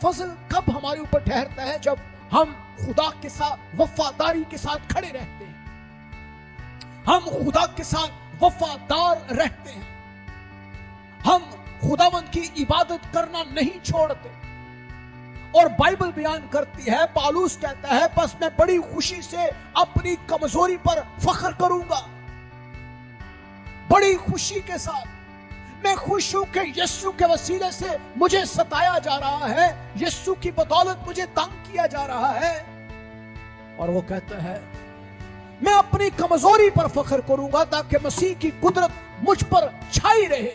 فضل کب ہمارے اوپر ٹھہرتا ہے؟ جب ہم خدا کے ساتھ وفاداری کے ساتھ کھڑے رہتے ہیں، ہم خدا کے ساتھ وفادار رہتے ہیں، ہم خداوند کی عبادت کرنا نہیں چھوڑتے۔ اور بائبل بیان کرتی ہے، پالوس کہتا ہے بس میں بڑی خوشی سے اپنی کمزوری پر فخر کروں گا، بڑی خوشی کے ساتھ میں خوش ہوں کہ یسوع کے وسیلے سے مجھے ستایا جا رہا ہے، یسوع کی بدولت مجھے تنگ کیا جا رہا ہے۔ اور وہ کہتا ہے میں اپنی کمزوری پر فخر کروں گا تاکہ مسیح کی قدرت مجھ پر چھائی رہے۔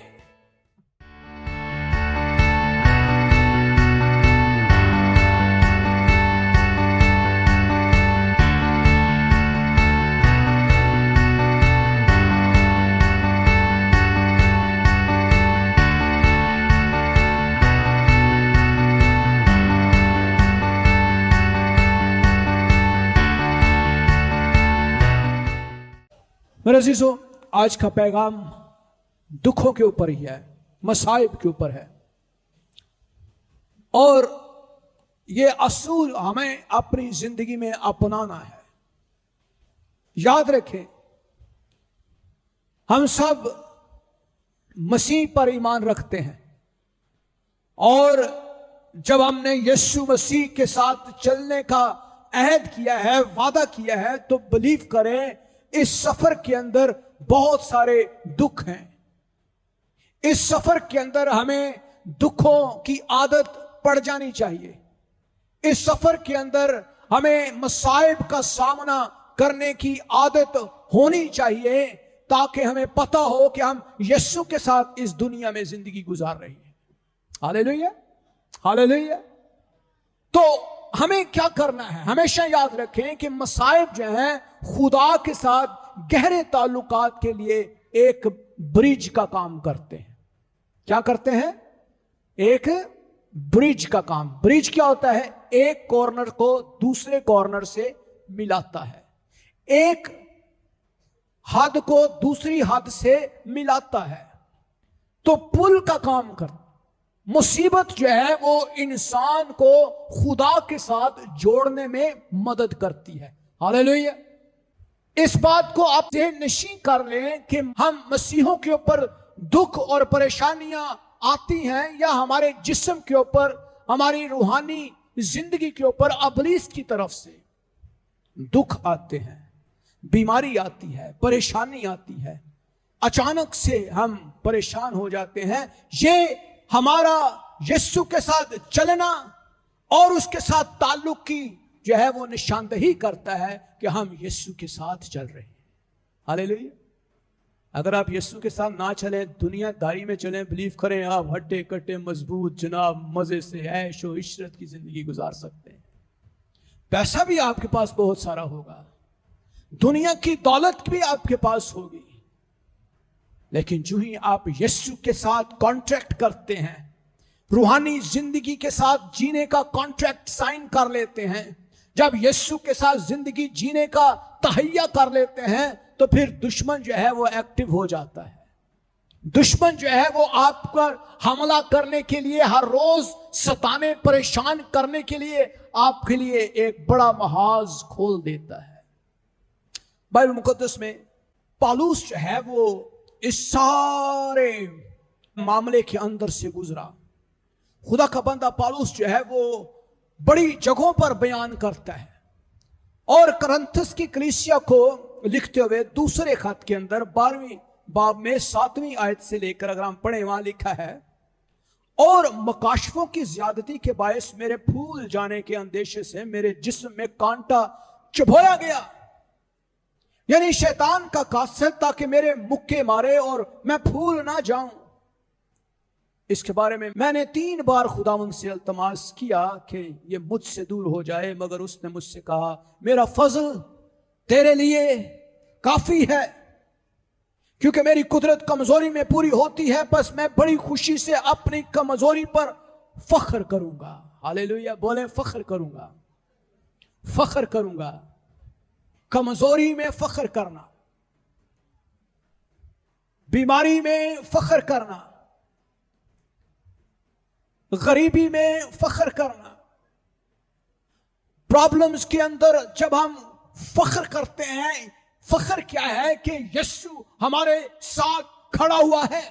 میرے عزیزو، آج کا پیغام دکھوں کے اوپر ہی ہے، مصائب کے اوپر ہے، اور یہ اصول ہمیں اپنی زندگی میں اپنانا ہے۔ یاد رکھیں، ہم سب مسیح پر ایمان رکھتے ہیں، اور جب ہم نے یسوع مسیح کے ساتھ چلنے کا عہد کیا ہے، وعدہ کیا ہے، تو بلیو کریں اس سفر کے اندر بہت سارے دکھ ہیں۔ اس سفر کے اندر ہمیں دکھوں کی عادت پڑ جانی چاہیے۔ اس سفر کے اندر ہمیں مصائب کا سامنا کرنے کی عادت ہونی چاہیے، تاکہ ہمیں پتہ ہو کہ ہم یسوع کے ساتھ اس دنیا میں زندگی گزار رہے ہیں۔ ہاللیلویا، ہاللیلویا۔ تو ہمیں کیا کرنا ہے؟ ہمیشہ یاد رکھیں کہ مصائب جو ہیں خدا کے ساتھ گہرے تعلقات کے لیے ایک برج کا کام کرتے ہیں۔ کیا کرتے ہیں؟ ایک برج کا کام۔ برج کیا ہوتا ہے؟ ایک کارنر کو دوسرے کارنر سے ملاتا ہے، ایک حد کو دوسری حد سے ملاتا ہے۔ تو پل کا کام کرتا۔ مصیبت جو ہے وہ انسان کو خدا کے ساتھ جوڑنے میں مدد کرتی ہے۔ ہاللیلویا۔ اس بات کو آپ ذہن نشین کر لیں کہ ہم مسیحوں کے اوپر دکھ اور پریشانیاں آتی ہیں، یا ہمارے جسم کے اوپر، ہماری روحانی زندگی کے اوپر ابلیس کی طرف سے دکھ آتے ہیں، بیماری آتی ہے، پریشانی آتی ہے، اچانک سے ہم پریشان ہو جاتے ہیں۔ یہ ہمارا یسوع کے ساتھ چلنا اور اس کے ساتھ تعلق کی جو ہے وہ نشاندہی کرتا ہے کہ ہم یسوع کے ساتھ چل رہے ہیں۔ ہاللیلویا۔ اگر آپ یسوع کے ساتھ نہ چلیں، دنیا داری میں چلیں، بلیو کریں آپ ہٹے کٹے مضبوط جناب مزے سے عیش و عشرت کی زندگی گزار سکتے ہیں۔ پیسہ بھی آپ کے پاس بہت سارا ہوگا، دنیا کی دولت بھی آپ کے پاس ہوگی، لیکن جو ہی آپ یسوع کے ساتھ کانٹریکٹ کرتے ہیں، روحانی زندگی کے ساتھ جینے کا کانٹریکٹ سائن کر لیتے ہیں، جب یسوع کے ساتھ زندگی جینے کا تہیہ کر لیتے ہیں، تو پھر دشمن جو ہے وہ ایکٹیو ہو جاتا ہے۔ دشمن جو ہے وہ آپ پر حملہ کرنے کے لیے، ہر روز ستانے پریشان کرنے کے لیے آپ کے لیے ایک بڑا محاذ کھول دیتا ہے۔ بائبل مقدس میں پالوس جو ہے وہ اس سارے معاملے کے اندر سے گزرا۔ خدا کا بندہ پالوس جو ہے وہ بڑی جگہوں پر بیان کرتا ہے، اور کرنتھس کی کلیسیا کو لکھتے ہوئے دوسرے خط کے اندر 12ویں باب میں 7ویں آیت سے لے کر اگر ہم پڑھیں، وہاں لکھا ہے، اور مکاشفوں کی زیادتی کے باعث میرے پھول جانے کے اندیشے سے میرے جسم میں کانٹا چبھویا گیا۔ یعنی شیطان کا قاصد تاکہ میرے مکے مارے اور میں پھول نہ جاؤں۔ اس کے بارے میں نے 3 بار خداوند سے التماس کیا کہ یہ مجھ سے دور ہو جائے، مگر اس نے مجھ سے کہا میرا فضل تیرے لیے کافی ہے، کیونکہ میری قدرت کمزوری میں پوری ہوتی ہے، بس میں بڑی خوشی سے اپنی کمزوری پر فخر کروں گا۔ ہاللیلویا، بولیں فخر کروں گا، فخر کروں گا۔ کمزوری میں فخر کرنا، بیماری میں فخر کرنا، غریبی میں فخر کرنا، پرابلمز کے اندر جب ہم فخر کرتے ہیں، فخر کیا ہے کہ یسوع ہمارے ساتھ کھڑا ہوا ہے.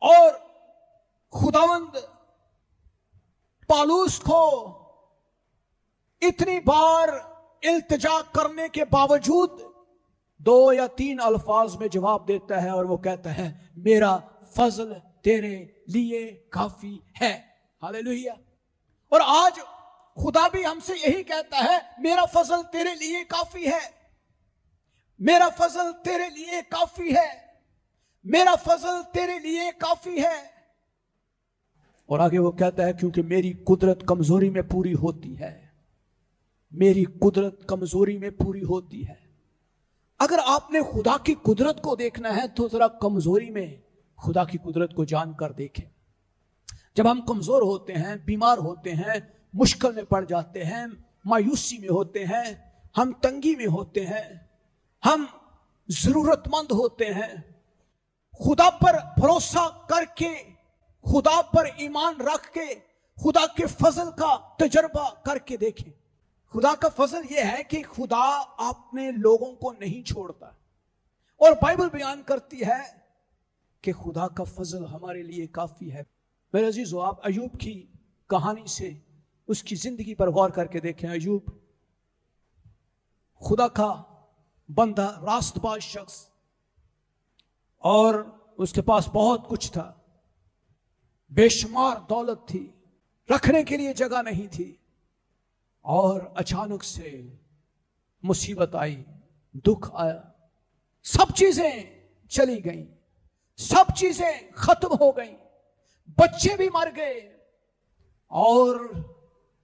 اور خداوند پالوس کو اتنی بار التجا کرنے کے باوجود 2 یا 3 الفاظ میں جواب دیتا ہے، اور وہ کہتا ہے میرا فضل تیرے لیے کافی ہے. ہاللیلویا. اور آج خدا بھی ہم سے یہی کہتا ہے، میرا فضل تیرے لیے کافی ہے، میرا فضل تیرے لیے کافی ہے، میرا فضل تیرے لیے کافی ہے. اور آگے وہ کہتا ہے کیونکہ میری قدرت کمزوری میں پوری ہوتی ہے، میری قدرت کمزوری میں پوری ہوتی ہے. اگر آپ نے خدا کی قدرت کو دیکھنا ہے تو ذرا کمزوری میں خدا کی قدرت کو جان کر دیکھیں. جب ہم کمزور ہوتے ہیں، بیمار ہوتے ہیں، مشکل میں پڑ جاتے ہیں، مایوسی میں ہوتے ہیں، ہم تنگی میں ہوتے ہیں، ہم ضرورت مند ہوتے ہیں، خدا پر بھروسہ کر کے، خدا پر ایمان رکھ کے خدا کے فضل کا تجربہ کر کے دیکھیں. خدا کا فضل یہ ہے کہ خدا اپنے لوگوں کو نہیں چھوڑتا. اور بائبل بیان کرتی ہے کہ خدا کا فضل ہمارے لیے کافی ہے. میرے عزیزو، آپ ایوب کی کہانی سے اس کی زندگی پر غور کر کے دیکھیں. ایوب خدا کا بندہ، راست باز شخص، اور اس کے پاس بہت کچھ تھا، بے شمار دولت تھی، رکھنے کے لیے جگہ نہیں تھی. اور اچانک سے مصیبت آئی، دکھ آیا، سب چیزیں چلی گئیں، سب چیزیں ختم ہو گئیں، بچے بھی مر گئے. اور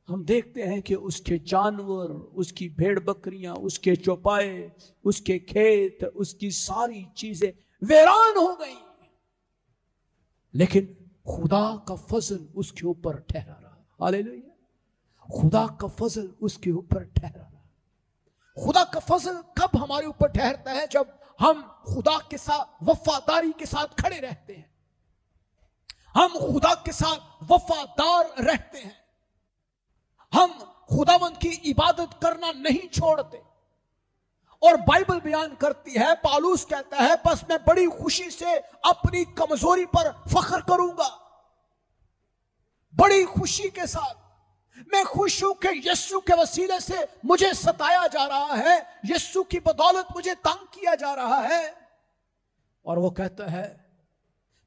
ہم دیکھتے ہیں کہ اس کے جانور، اس کی بھیڑ بکریاں، اس کے چوپائے، اس کے کھیت، اس کی ساری چیزیں ویران ہو گئیں. لیکن خدا کا فضل اس کے اوپر ٹھہرا رہا. ہاللیلویا. خدا کا فضل اس کے اوپر ٹھہرا رہا. خدا کا فضل کب ہمارے اوپر ٹھہرتا ہے؟ جب ہم خدا کے ساتھ وفاداری کے ساتھ کھڑے رہتے ہیں، ہم خدا کے ساتھ وفادار رہتے ہیں، ہم خداوند کی عبادت کرنا نہیں چھوڑتے. اور بائبل بیان کرتی ہے، پالوس کہتا ہے بس میں بڑی خوشی سے اپنی کمزوری پر فخر کروں گا. بڑی خوشی کے ساتھ میں خوش ہوں کہ یسوع کے وسیلے سے مجھے ستایا جا رہا ہے، یسوع کی بدولت مجھے تنگ کیا جا رہا ہے. اور وہ کہتا ہے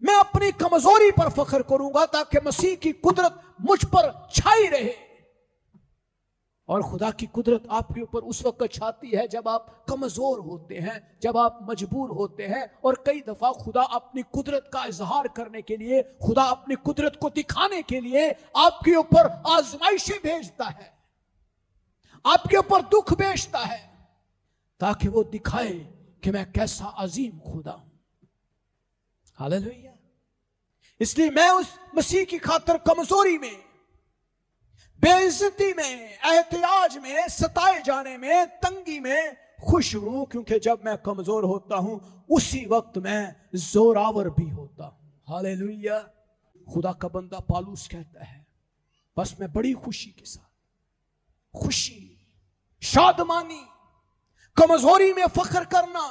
میں اپنی کمزوری پر فخر کروں گا تاکہ مسیح کی قدرت مجھ پر چھائی رہے. اور خدا کی قدرت آپ کے اوپر اس وقت چھاتی ہے جب آپ کمزور ہوتے ہیں، جب آپ مجبور ہوتے ہیں. اور کئی دفعہ خدا اپنی قدرت کا اظہار کرنے کے لیے، خدا اپنی قدرت کو دکھانے کے لیے آپ کے اوپر آزمائشیں بھیجتا ہے، آپ کے اوپر دکھ بھیجتا ہے، تاکہ وہ دکھائے کہ میں کیسا عظیم خدا ہوں. ہاللیلویا. اس لیے میں اس مسیح کی خاطر کمزوری میں، بے عزتی میں، احتیاج میں، ستائے جانے میں، تنگی میں خوش ہوں، کیونکہ جب میں کمزور ہوتا ہوں اسی وقت میں زوراور بھی ہوتا ہوں. ہاللیلویا. خدا کا بندہ پالوس کہتا ہے بس میں بڑی خوشی کے ساتھ، خوشی، شادمانی، کمزوری میں فخر کرنا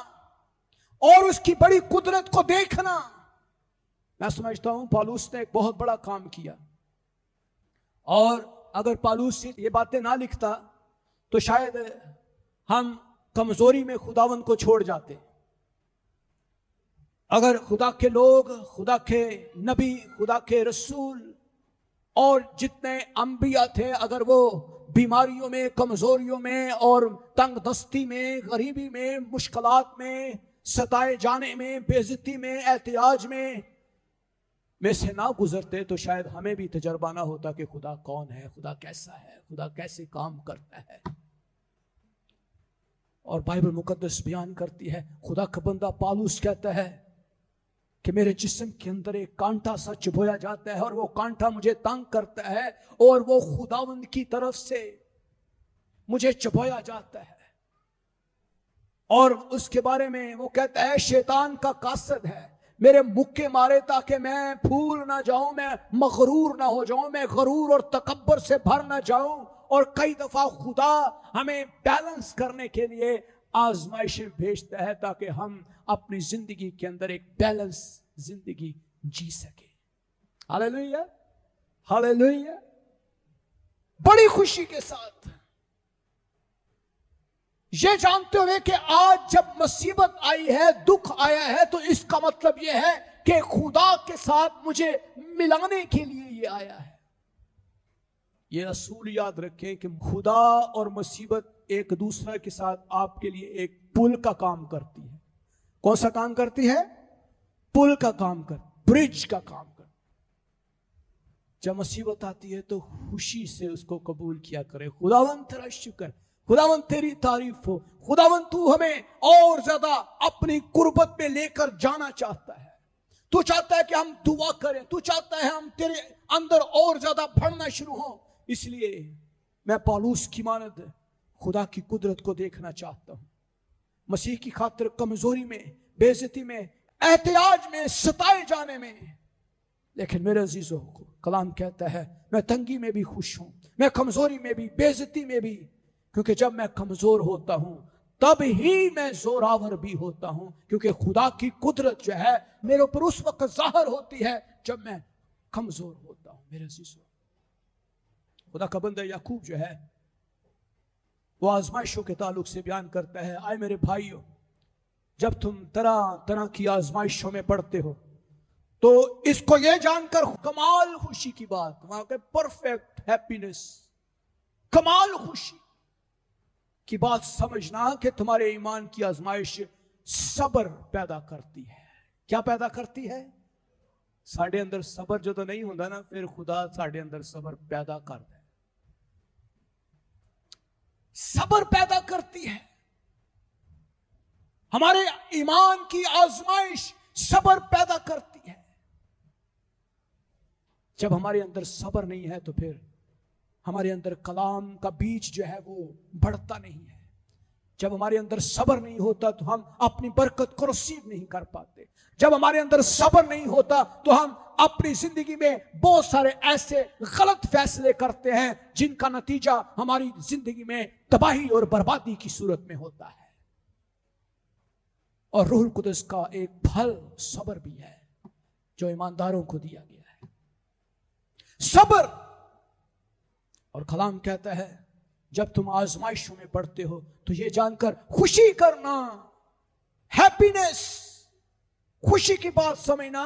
اور اس کی بڑی قدرت کو دیکھنا. میں سمجھتا ہوں پالوس نے ایک بہت بڑا کام کیا. اور اگر پالوس یہ باتیں نہ لکھتا تو شاید ہم کمزوری میں خداوند کو چھوڑ جاتے. اگر خدا کے لوگ، خدا کے نبی، خدا کے رسول اور جتنے انبیاء تھے، اگر وہ بیماریوں میں، کمزوریوں میں اور تنگ دستی میں، غریبی میں، مشکلات میں، ستائے جانے میں، بے عزتی میں، احتیاج میں سے نہ گزرتے تو شاید ہمیں بھی تجربہ نہ ہوتا کہ خدا کون ہے، خدا کیسا ہے، خدا کیسے کام کرتا ہے. اور بائبل مقدس بیان کرتی ہے، خدا کا بندہ پالوس کہتا ہے کہ میرے جسم کے اندر ایک کانٹا سا چبھویا جاتا ہے اور وہ کانٹا مجھے تنگ کرتا ہے اور وہ خداوند کی طرف سے مجھے چبھویا جاتا ہے. اور اس کے بارے میں وہ کہتا ہے شیطان کا قاصد ہے، میرے مکے مارے تاکہ میں پھول نہ جاؤں, میں مغرور نہ ہو جاؤں, میں غرور اور تکبر سے بھر نہ جاؤں. اور کئی دفعہ خدا ہمیں بیلنس کرنے کے لیے آزمائشیں بھیجتا ہے تاکہ ہم اپنی زندگی کے اندر ایک بیلنس زندگی جی سکیں. ہاللیلویا, ہاللیلویا. بڑی خوشی کے ساتھ یہ جانتے ہوئے کہ آج جب مصیبت آئی ہے, دکھ آیا ہے, تو اس کا مطلب یہ ہے کہ خدا کے ساتھ مجھے ملانے کے لیے یہ آیا ہے. یہ اصول یاد رکھیں کہ خدا اور مصیبت ایک دوسرے کے ساتھ آپ کے لیے ایک پل کا کام کرتی ہے. کون سا کام کرتی ہے؟ پل کا کام کرتی, برج کا کام کرتی. جب مصیبت آتی ہے تو خوشی سے اس کو قبول کیا کرے. خداوند تیرا شکر, خداوند تیری تعریف ہو, خداوند تو ہمیں اور زیادہ اپنی قربت میں لے کر جانا چاہتا ہے. تو چاہتا ہے کہ ہم دعا کریں, تو چاہتا ہے ہم تیرے اندر اور زیادہ بڑھنا شروع ہوں. اس لیے میں پالوس کی مانند خدا کی قدرت کو دیکھنا چاہتا ہوں. مسیح کی خاطر کمزوری میں, بے عزتی میں, احتیاج میں, ستائے جانے میں. لیکن میرے عزیزوں کو کلام کہتا ہے میں تنگی میں بھی خوش ہوں, میں کمزوری میں بھی, بے عزتی میں بھی, کیونکہ جب میں کمزور ہوتا ہوں تب ہی میں زوراور بھی ہوتا ہوں. کیونکہ خدا کی قدرت جو ہے میرے اوپر اس وقت ظاہر ہوتی ہے جب میں کمزور ہوتا ہوں. میرے عزیزوں, خدا کا بندہ یعقوب جو ہے وہ آزمائشوں کے تعلق سے بیان کرتا ہے, آئے میرے بھائیوں, جب تم طرح طرح کی آزمائشوں میں پڑتے ہو تو اس کو یہ جان کر کمال خوشی کی بات, پرفیکٹ ہیپینس, کمال خوشی کی بات سمجھنا کہ تمہارے ایمان کی آزمائش صبر پیدا کرتی ہے. کیا پیدا کرتی ہے؟ ساڑھے اندر صبر جو تو نہیں ہوتا نا, پھر خدا ساڑھے اندر صبر پیدا کرتا ہے. صبر پیدا کرتی ہے. ہمارے ایمان کی آزمائش صبر پیدا کرتی ہے. جب ہمارے اندر صبر نہیں ہے تو پھر ہمارے اندر کلام کا بیج جو ہے وہ بڑھتا نہیں ہے. جب ہمارے اندر صبر نہیں ہوتا تو ہم اپنی برکت کو رسیو نہیں کر پاتے. جب ہمارے اندر صبر نہیں ہوتا تو ہم اپنی زندگی میں بہت سارے ایسے غلط فیصلے کرتے ہیں جن کا نتیجہ ہماری زندگی میں تباہی اور بربادی کی صورت میں ہوتا ہے. اور روح القدس کا ایک پھل صبر بھی ہے جو ایمانداروں کو دیا گیا ہے, صبر. اور کلام کہتا ہے جب تم آزمائشوں میں پڑتے ہو تو یہ جان کر خوشی کرنا, ہیپینس, خوشی کی بات سمجھنا,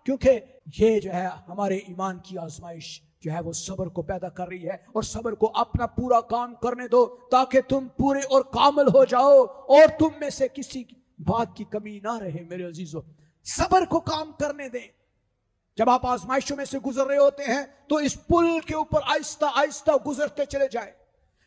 کیونکہ یہ جو ہے ہمارے ایمان کی آزمائش جو ہے وہ صبر کو پیدا کر رہی ہے. اور صبر کو اپنا پورا کام کرنے دو تاکہ تم پورے اور کامل ہو جاؤ اور تم میں سے کسی بات کی کمی نہ رہے. میرے عزیزو, صبر کو کام کرنے دیں. جب آپ آزمائشوں میں سے گزر رہے ہوتے ہیں تو اس پل کے اوپر آہستہ آہستہ گزرتے چلے جائیں,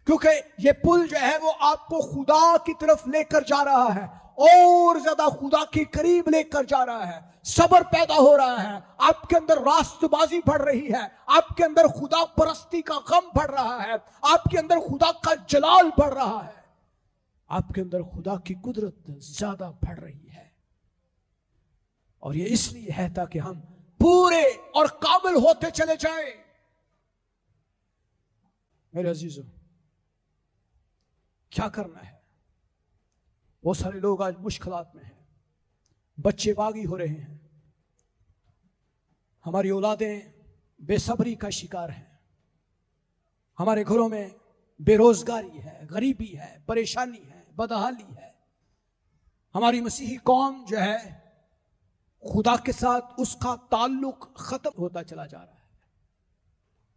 کیونکہ یہ پل جو ہے وہ آپ کو خدا کی طرف لے کر جا رہا ہے, اور زیادہ خدا کے قریب لے کر جا رہا ہے. صبر پیدا ہو رہا ہے, آپ کے اندر راست بازی بڑھ رہی ہے, آپ کے اندر خدا پرستی کا غم بڑھ رہا ہے, آپ کے اندر خدا کا جلال بڑھ رہا ہے, آپ کے اندر خدا کی قدرت زیادہ بڑھ رہی ہے. اور یہ اس لیے ہے تاکہ ہم پورے اور کامل ہوتے چلے جائیں. میرے عزیزوں, کیا کرنا ہے؟ بہت سارے لوگ آج مشکلات میں ہیں, بچے باغی ہو رہے ہیں, ہماری اولادیں بے صبری کا شکار ہیں, ہمارے گھروں میں بے روزگاری ہے, غریبی ہے, پریشانی ہے, بدحالی ہے. ہماری مسیحی قوم جو ہے خدا کے ساتھ اس کا تعلق ختم ہوتا چلا جا رہا ہے.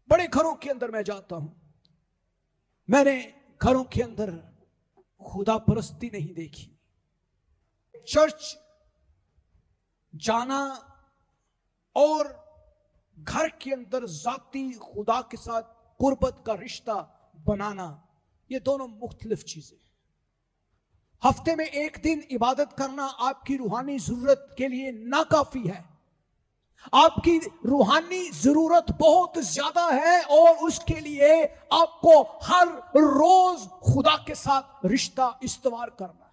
بڑے گھروں کے اندر میں جاتا ہوں, میں نے گھروں کے اندر خدا پرستی نہیں دیکھی. چرچ جانا اور گھر کے اندر ذاتی خدا کے ساتھ قربت کا رشتہ بنانا, یہ دونوں مختلف چیزیں ہیں. ہفتے میں ایک دن عبادت کرنا آپ کی روحانی ضرورت کے لیے ناکافی ہے. آپ کی روحانی ضرورت بہت زیادہ ہے اور اس کے لیے آپ کو ہر روز خدا کے ساتھ رشتہ استوار کرنا ہے.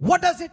What does it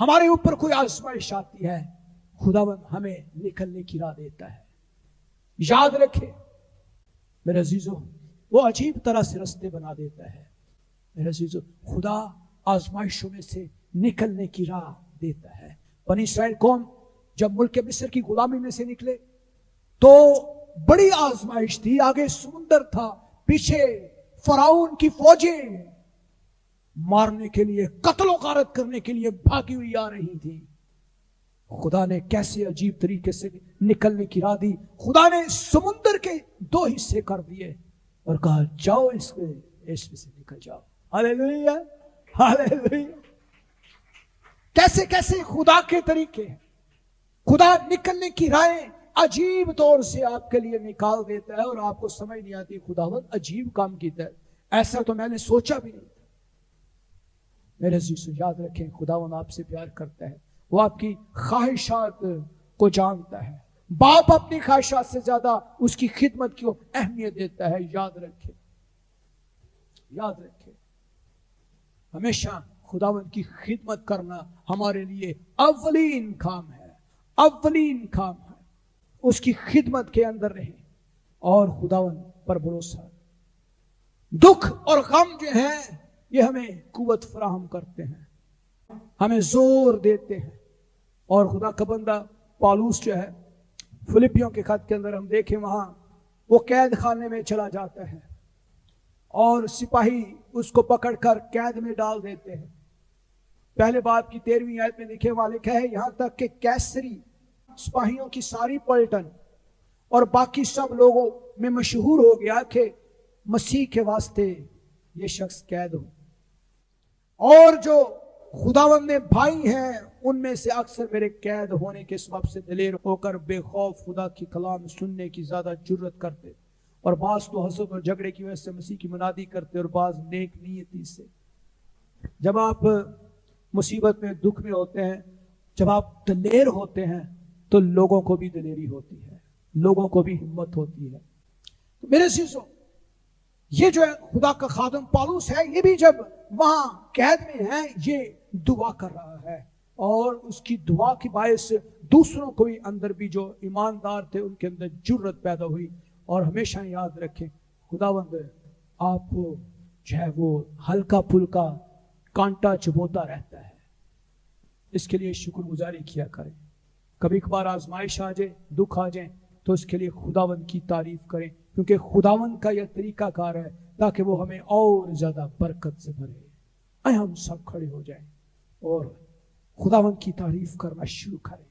ہمارے اوپر کوئی آزمائش آتی ہے، خداوند ہمیں نکلنے کی راہ دیتا ہے۔ یاد رکھے میرے عزیزو، وہ عجیب طرح سے رستے بنا دیتا ہے۔ میرے عزیزو، خدا آزمائشوں میں سے نکلنے کی راہ دیتا ہے۔ بنی اسرائیل قوم جب ملک مصر کی غلامی میں سے نکلے تو بڑی آزمائش تھی، آگے سمندر تھا، پیچھے فرعون کی فوجیں مارنے کے لیے، قتل و غارت کرنے کے لیے بھاگی ہوئی آ رہی تھی۔ خدا نے کیسے عجیب طریقے سے نکلنے کی راہ دی۔ خدا نے سمندر کے 2 حصے کر دیے اور کہا جاؤ اس میں سے نکل جاؤ۔ ہاللیلویا، ہاللیلویا۔ کیسے کیسے خدا کے طریقے، خدا نکلنے کی راہیں عجیب طور سے آپ کے لیے نکال دیتا ہے اور آپ کو سمجھ نہیں آتی خداوند عجیب کام کیتا ہے، ایسا تو میں نے سوچا بھی نہیں تھا۔ میرے عزیزو، یاد رکھیں خداوند آپ سے پیار کرتا ہے، وہ آپ کی خواہشات کو جانتا ہے۔ باپ اپنی خواہشات سے زیادہ اس کی خدمت کی اہمیت دیتا ہے۔ یاد رکھیں، یاد رکھیں، ہمیشہ خداوند کی خدمت کرنا ہمارے لیے اولین کام ہے، اولین کام ہے۔ اس کی خدمت کے اندر رہیں اور خداوند پر بھروسہ۔ دکھ اور غم جو ہیں یہ ہمیں قوت فراہم کرتے ہیں، ہمیں زور دیتے ہیں۔ اور خدا کا بندہ پالوس جو ہے، فلپیوں کے خط کے اندر ہم دیکھیں، وہاں وہ قید خانے میں چلا جاتا ہے اور سپاہی اس کو پکڑ کر قید میں ڈال دیتے ہیں۔ پہلے باب کی 13ویں آیت میں لکھے والے ہے، یہاں تک کہ کیسری سپاہیوں کی ساری پلٹن اور باقی سب لوگوں میں مشہور ہو گیا کہ مسیح کے واسطے یہ شخص قید ہو۔ اور جو خداوند میں بھائی ہیں ان میں سے اکثر میرے قید ہونے کے سبب سے دلیر ہو کر بے خوف خدا کی کلام سننے کی زیادہ جرت کرتے، اور بعض تو حسد اور جھگڑے کی وجہ سے مسیح کی منادی کرتے، اور بعض نیک نیتی سے۔ جب آپ مصیبت میں، دکھ میں ہوتے ہیں، جب آپ دلیر ہوتے ہیں تو لوگوں کو بھی دلیری ہوتی ہے، لوگوں کو بھی ہمت ہوتی ہے۔ تو میرے عزیزو، یہ جو ہے خدا کا خادم پالوس ہے، یہ بھی جب وہاں قید میں ہے یہ دعا کر رہا ہے، اور اس کی دعا کی باعث دوسروں کو بھی اندر بھی جو ایماندار تھے ان کے اندر جرت پیدا ہوئی۔ اور ہمیشہ یاد رکھیں خداوند آپ کو جو ہے وہ ہلکا پھلکا کانٹا چبوتا رہتا ہے، اس کے لیے شکر گزاری کیا کریں۔ کبھی کبھار آزمائش آ جائے، دکھ آ جائیں تو اس کے لیے خداوند کی تعریف کریں، کیونکہ خداوند کا یہ طریقہ کار ہے تاکہ وہ ہمیں اور زیادہ برکت سے بھرے۔ آئے ہم سب کھڑے ہو جائیں اور خداوند کی تعریف کرنا شروع کریں۔